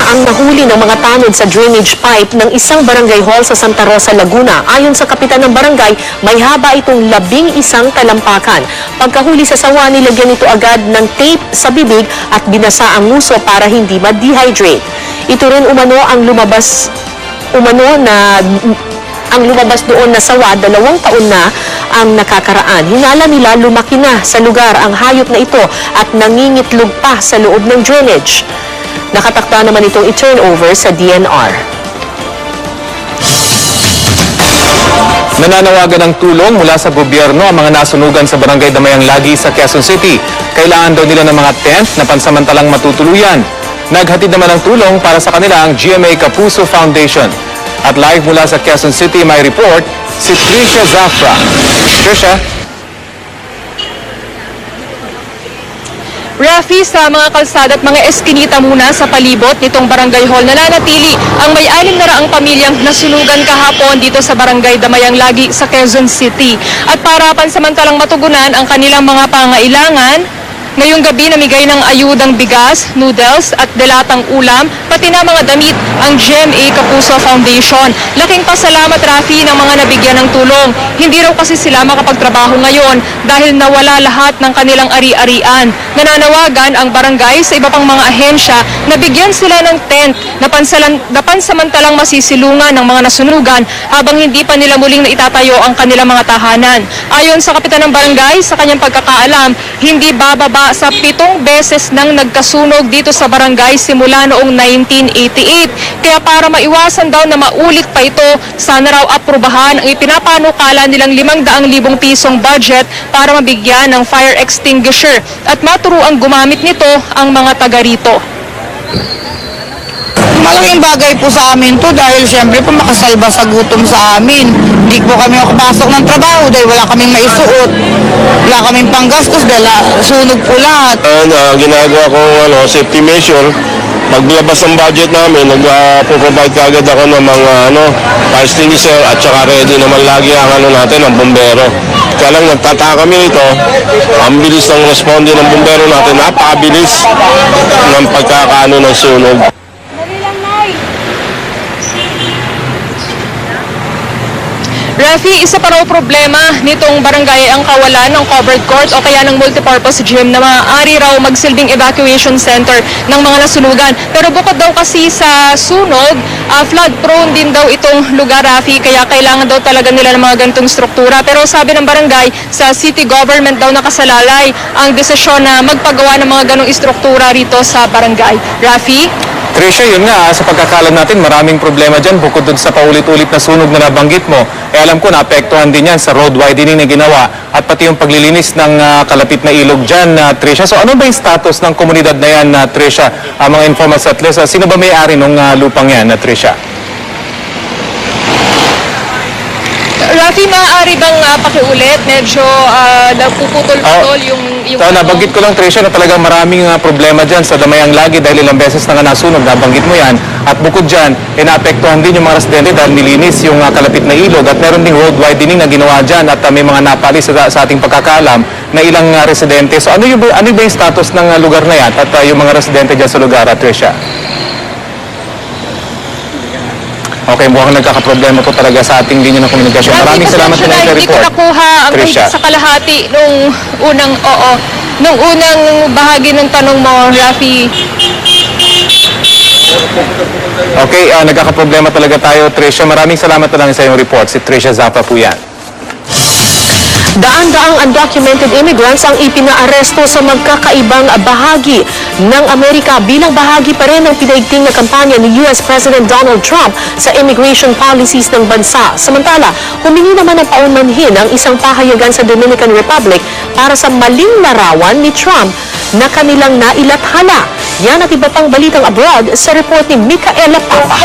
ang nahuli ng mga tanod sa drainage pipe ng isang barangay hall sa Santa Rosa, Laguna. Ayon sa kapitan ng barangay, may haba itong 11 talampakan. Pagkahuli sa sawa, nilagyan ito agad ng tape sa bibig at binasa ang nguso para hindi ma-dehydrate. Ito rin ang lumabas doon na sawa, 2 taon na ang nakakaraan. Hinala nila lumaki na sa lugar ang hayop na ito at nangingitlog pa sa loob ng drainage. Nakatakda naman itong i-turnover sa DNR. Nananawagan ng tulong mula sa gobyerno ang mga nasunugan sa Barangay Damayang Lagi sa Quezon City. Kailangan daw nila ng mga tent na pansamantalang matutuluyan. Naghatid naman ng tulong para sa kanila ang GMA Kapuso Foundation. At live mula sa Quezon City, may report si Trisha Zafra. Trisha? Rafi, sa mga kalsada at mga eskinita muna sa palibot nitong barangay hall, nananatili ang may 600 pamilyang nasunugan kahapon dito sa barangay Damayang Lagi sa Quezon City. At para pansamantalang matugunan ang kanilang mga pangailangan, ngayong gabi namigay ng ayudang bigas, noodles at delatang ulam, pati na mga damit ang GMA Kapuso Foundation. Laking pasalamat, Rafi, ng mga nabigyan ng tulong. Hindi raw kasi sila makapagtrabaho ngayon dahil nawala lahat ng kanilang ari-arian. Nananawagan ang barangay sa iba pang mga ahensya na bigyan sila ng tent na pansamantalang masisilungan ng mga nasunugan habang hindi pa nila muling naitatayo ang kanilang mga tahanan. Ayon sa kapitan ng barangay, sa kanyang pagkakaalam, hindi bababa sa 7 beses nang nagkasunog dito sa barangay simula noong 1988. Kaya para maiwasan daw na maulit pa ito, sana raw aprubahan ang ipinapanukala nilang 500,000 pisong budget para mabigyan ng fire extinguisher at maturuang gumamit nito ang mga taga rito. Malaking bagay po sa amin to dahil siyempre po makasalba sa gutom sa amin. Hindi po kami makapasok ng trabaho dahil wala kaming maisuot. Wala kaming panggastos dahil sunog po lahat. Ginagawa ko safety measure. Paglabas ng budget namin, nag-provide kagad ako ng mga fire extinguisher at saka ready naman lagi ang natin, ang bumbero. Kaya lang nagtataka kami nito, ang bilis ng responde ng bumbero natin, napakabilis ng pagkakaano ng sunog. Rafi, isa pa raw problema nitong barangay ang kawalan ng covered court o kaya ng multipurpose gym na maaari raw magsilbing evacuation center ng mga nasunugan. Pero bukod daw kasi sa sunog, flood prone din daw itong lugar, Rafi, kaya kailangan daw talaga nila ng mga ganitong struktura. Pero sabi ng barangay, sa city government daw nakasalalay ang desisyon na magpagawa ng mga ganong istruktura rito sa barangay. Rafi? Trisha, yun nga, sa pagkakalam natin, maraming problema dyan bukod dun sa paulit-ulit na sunog na nabanggit mo. Alam ko, naapektuhan din yan sa road widening na ginawa at pati yung paglilinis ng kalapit na ilog dyan, Trisha. So ano ba yung status ng komunidad na yan, Trisha? Mga informants at least, sino ba may-ari ng lupang yan, Trisha? Rafi, maaari bang pakiulit? Medyo napuputol-putol yung... Nabanggit ko lang, Trisha, na talagang maraming problema dyan sa Damayang Lagi dahil ilang beses na nga nasunog, nabanggit mo yan. At bukod dyan, naapektuhan din yung mga residente dahil nilinis yung kalapit na ilog at meron ding road widening na ginawa dyan at may mga napalis sa ating pagkakaalam na ilang residente. So ano ba yung status ng lugar na yan at yung mga residente dyan sa lugar, Trisha? Okay, mukhang nagkakaproblema po talaga sa ating linya ng komunikasyon. Maraming salamat po na ito report. Hindi ko nakuha ang kahit sa kalahati nung unang bahagi ng tanong mo, Rafi. Okay, nagkakaproblema talaga tayo, Trisha. Maraming salamat na lang sa iyong report. Si Trisha Zapa po yan. Daan-daang undocumented immigrants ang ipinaaresto sa magkakaibang bahagi ng Amerika bilang bahagi pa rin ng pinaigting na kampanya ni US President Donald Trump sa immigration policies ng bansa. Samantala, humingi naman ng paunmanhin ang isang pahayagan sa Dominican Republic para sa maling larawan ni Trump na kanilang nailathala. Yan at iba pang balitang abroad sa report ni Micaela Papa.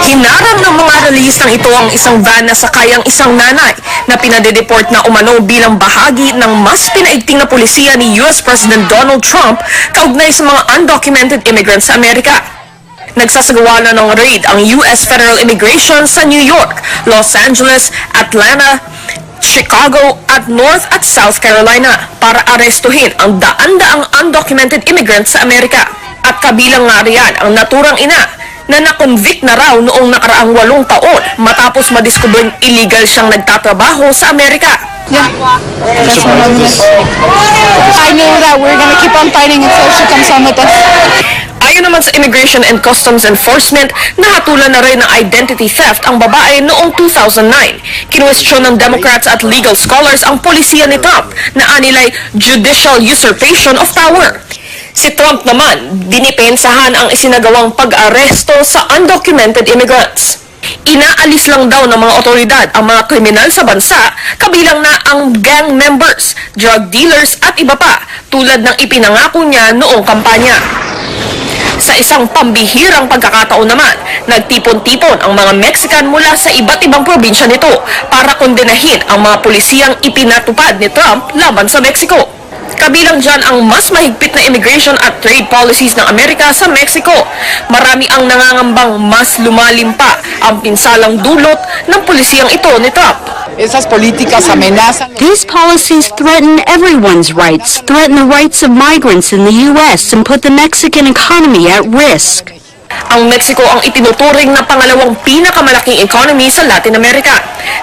Hinarang ng mga analistang ito ang isang van na sakay ang isang nanay na pinadedeport na umano bilang bahagi ng mas pinaigting na pulisiya ni US President Donald Trump kaugnay sa mga undocumented immigrants sa Amerika. Nagsasagawa na ng raid ang US Federal Immigration sa New York, Los Angeles, Atlanta, Chicago at North at South Carolina para arestuhin ang daan-daang undocumented immigrants sa Amerika. At kabilang nga riyan ang naturang ina na nakonvict na raw noong nakaraang 8 taon matapos madiskubring illegal siyang nagtatrabaho sa Amerika. I knew that we're gonna keep on fighting until she comes home with us. Ayon naman sa Immigration and Customs Enforcement, nahatulan na rin ng identity theft ang babae noong 2009. Kinwestiyon ng Democrats at legal scholars ang polisiya ni Trump na anilay judicial usurpation of power. Si Trump naman, dinipensahan ang isinagawang pag-aresto sa undocumented immigrants. Inaalis lang daw ng mga otoridad ang mga kriminal sa bansa, kabilang na ang gang members, drug dealers at iba pa, tulad ng ipinangako niya noong kampanya. Sa isang pambihirang pagkakataon naman, nagtipon-tipon ang mga Mexican mula sa iba't ibang probinsya nito para kondenahin ang mga pulisiyang ipinatupad ni Trump laban sa Mexico. Kabilang dyan ang mas mahigpit na immigration at trade policies ng Amerika sa Mexico. Marami ang nangangambang mas lumalim pa ang pinsalang dulot ng pulisiyang ito ni Trump. Esas políticas amenazan. These policies threaten everyone's rights, threaten the rights of migrants in the U.S., and put the Mexican economy at risk. Ang Mexico ang itinuturing na pangalawang pinakamalaking economy sa Latin America.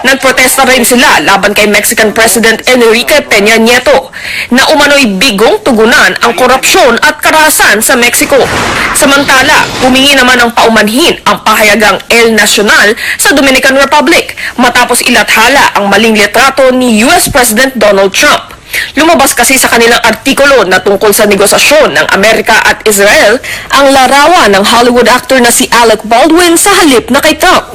Nagprotesta rin sila laban kay Mexican President Enrique Peña Nieto na umano'y bigong tugunan ang korupsyon at karahasan sa Mexico. Samantala, humingi naman ng paumanhin ang pahayagang El Nacional sa Dominican Republic matapos ilathala ang maling litrato ni US President Donald Trump. Lumabas kasi sa kanilang artikulo na tungkol sa negosasyon ng Amerika at Israel ang larawan ng Hollywood actor na si Alec Baldwin sa halip na kay Trump.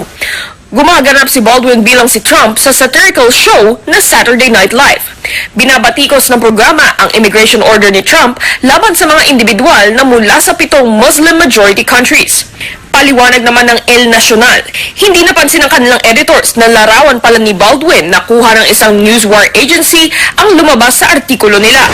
Gumaganap si Baldwin bilang si Trump sa satirical show na Saturday Night Live. Binabatikos ng programa ang immigration order ni Trump laban sa mga individual na mula sa 7 Muslim-majority countries. Paliwanag naman ng El Nacional, hindi napansin ng kanilang editors na larawan pala ni Baldwin na kuha ng isang newswire agency ang lumabas sa artikulo nila.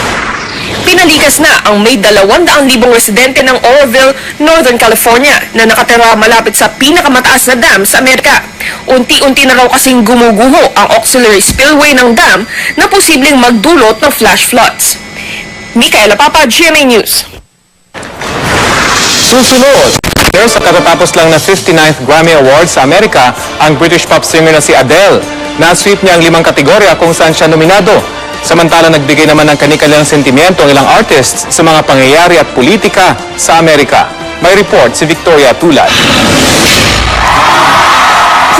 Pinalikas na ang may 200,000 residente ng Oroville, Northern California na nakatira malapit sa pinakamataas na dam sa Amerika. Unti-unti na raw kasing gumuguho ang auxiliary spillway ng dam na posibleng magdulot ng flash floods. Micaela Papa, GMA News. Susunod, sa katatapos lang na 59th Grammy Awards sa Amerika, ang British pop singer na si Adele. Na-sweep niya ang 5 kategorya kung saan siya nominado. Samantala, nagbigay naman ng kanilang sentimiento ang ilang artists sa mga pangyayari at politika sa Amerika. May report si Victoria Tulad.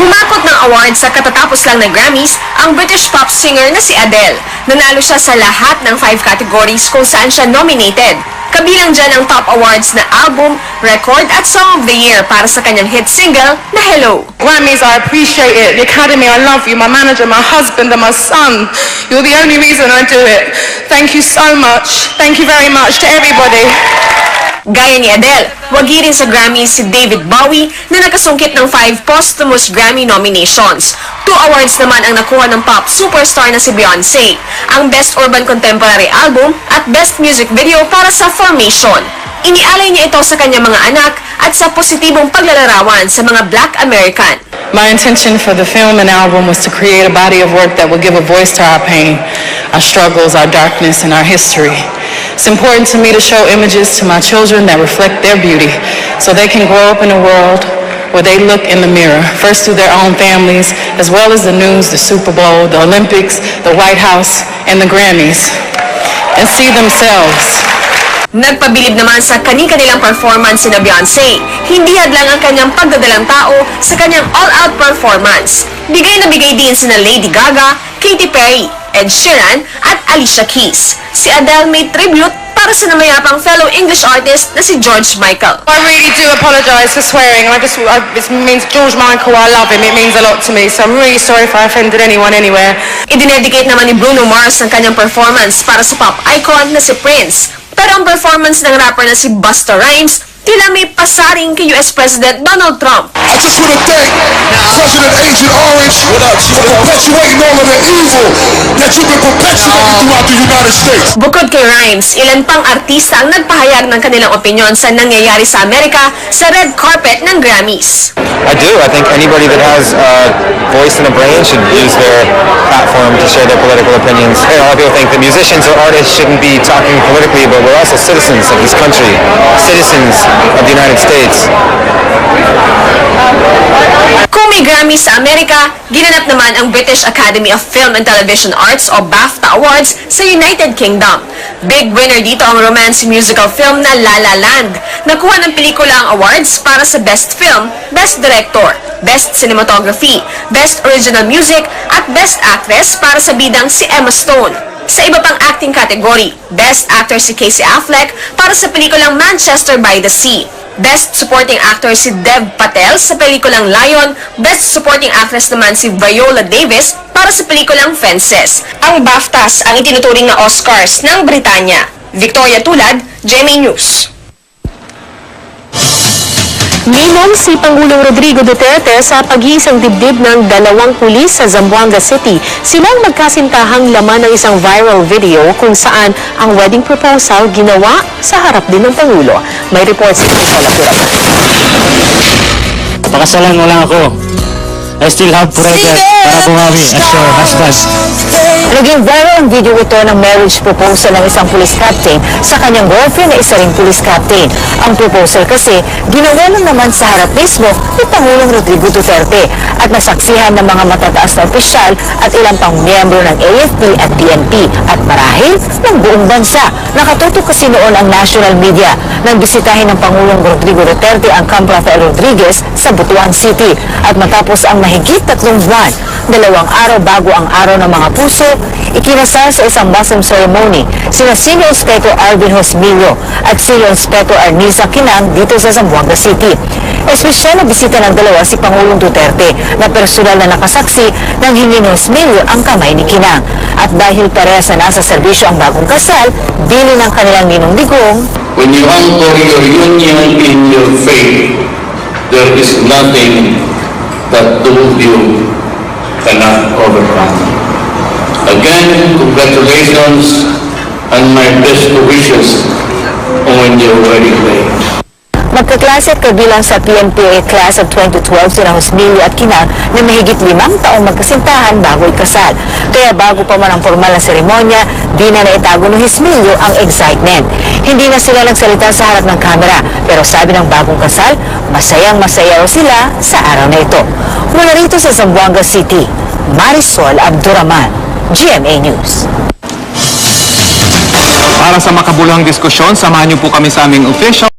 Humakot ng awards sa katatapos lang ng Grammys ang British pop singer na si Adele. Nanalo siya sa lahat ng 5 categories kung saan siya nominated. Kabilang dyan ang top awards na album, record at song of the year para sa kanyang hit single na Hello. Grammys, I appreciate it. The Academy, I love you. My manager, my husband and my son. You're the only reason I do it. Thank you so much. Thank you very much to everybody. Gaya ni Adele, wagi rin sa Grammy si David Bowie na nakasungkit ng 5 posthumous Grammy nominations. 2 awards naman ang nakuha ng pop superstar na si Beyoncé, ang Best Urban Contemporary Album at Best Music Video para sa Formation. Inialay niya ito sa kanyang mga anak at sa positibong paglalarawan sa mga Black American. My intention for the film and album was to create a body of work that would give a voice to our pain, our struggles, our darkness, and our history. It's important to me to show images to my children that reflect their beauty so they can grow up in a world where they look in the mirror, first through their own families, as well as the news, the Super Bowl, the Olympics, the White House, and the Grammys, and see themselves. Nagpabilib naman sa kani-kanilang performance si Beyoncé. Hindi hadlang ang kanyang pagdadalang tao sa kanyang all-out performance. Bigay na bigay din sina Lady Gaga, Katy Perry, Ed Sheeran at Alicia Keys. Si Adele may tribute para sa namayapang fellow English artist na si George Michael. I really do apologise for swearing. It means George Michael, I love him. It means a lot to me. So I'm really sorry if I offended anyone anywhere. Idinedicate naman ni Bruno Mars ang kanyang performance para sa pop icon na si Prince. Pero ang performance ng rapper na si Busta Rhymes tila may pasaring kay US President Donald Trump. I just want to thank President Agent Orange for perpetuating all of the evil that you've been perpetuating throughout the United States. Bukod kay Rhimes, ilan pang artista ang nagpahayag ng kanilang opinyon sa nangyayari sa Amerika sa red carpet ng Grammys. I do. I think anybody that has a voice and a brain should use their platform to share their political opinions. A lot of people think that musicians or artists shouldn't be talking politically, but we're also citizens of this country, citizens of the United States. Kung may Grammy sa Amerika, ginanap naman ang British Academy of Film and Television Arts o BAFTA Awards sa United Kingdom. Big winner dito ang romance musical film na La La Land. Nakuha ng pelikula ang awards para sa Best Film, Best Director, Best Cinematography, Best Original Music at Best Actress para sa bidang si Emma Stone. Sa iba pang acting category, Best Actor si Casey Affleck para sa pelikulang Manchester by the Sea. Best Supporting Actor si Dev Patel sa pelikulang Lion, Best Supporting Actress naman si Viola Davis para sa pelikulang Fences. Ang BAFTAs ang itinuturing na Oscars ng Britanya. Victoria Tulad, GMA News. Ninong si Pangulong Rodrigo Duterte sa pag-iisang dibdib ng dalawang pulis sa Zamboanga City. Silang magkasintahang laman ng isang viral video kung saan ang wedding proposal ginawa sa harap din ng Pangulo. May report si Nicola Puraman. Pakasalan mo lang ako. I still have forever para bumawi as your husband. Naging viral ang video ito ng marriage proposal ng isang police captain sa kanyang girlfriend na isa ring police captain. Ang proposal kasi ginawa lang naman sa harap mismo ni Pangulong Rodrigo Duterte at nasaksihan ng mga matataas na opisyal at ilang pang miyembro ng AFP at PNP at marahil ng buong bansa. Nakatutok kasi noon ang national media nang bisitahin ng Pangulong Rodrigo Duterte ang Camp Rafael Rodriguez sa Butuan City at matapos ang mahigit 3 buwan, 2 araw bago ang araw ng mga puso, ikinasal sa isang Muslim ceremony sina Senior Inspector Alvin Hosmillo at Senior Inspector Arnisa Kinang dito sa Zamboanga City. Espesyal na bisita ng dalawa si Pangulong Duterte na personal na nakasaksi ng hingi ni Hosmillo ang kamay ni Kinang. At dahil parehas na nasa serbisyo ang bagong kasal, bili ng kanilang ninong digong. When you anchor your union in your faith, there is nothing that both you cannot overcome. Again, congratulations and my best wishes on your wedding day. Magkaklase at kabilang sa PNPA Class of 2012 sina Hosmillo at Kinang na mahigit 5 taong magkasintahan bago ikasal. Kaya bago pa man ang formal na seremonya, di na naitago ni Hosmillo ang excitement. Hindi na sila nagsalita sa harap ng kamera, pero sabi ng bagong kasal, masayang masaya sila sa araw na ito. Mula rito sa Zamboanga City, Marisol Abduraman, GMA News. Para sa makabuluhang diskusyon, samahan niyo po kami sa aming official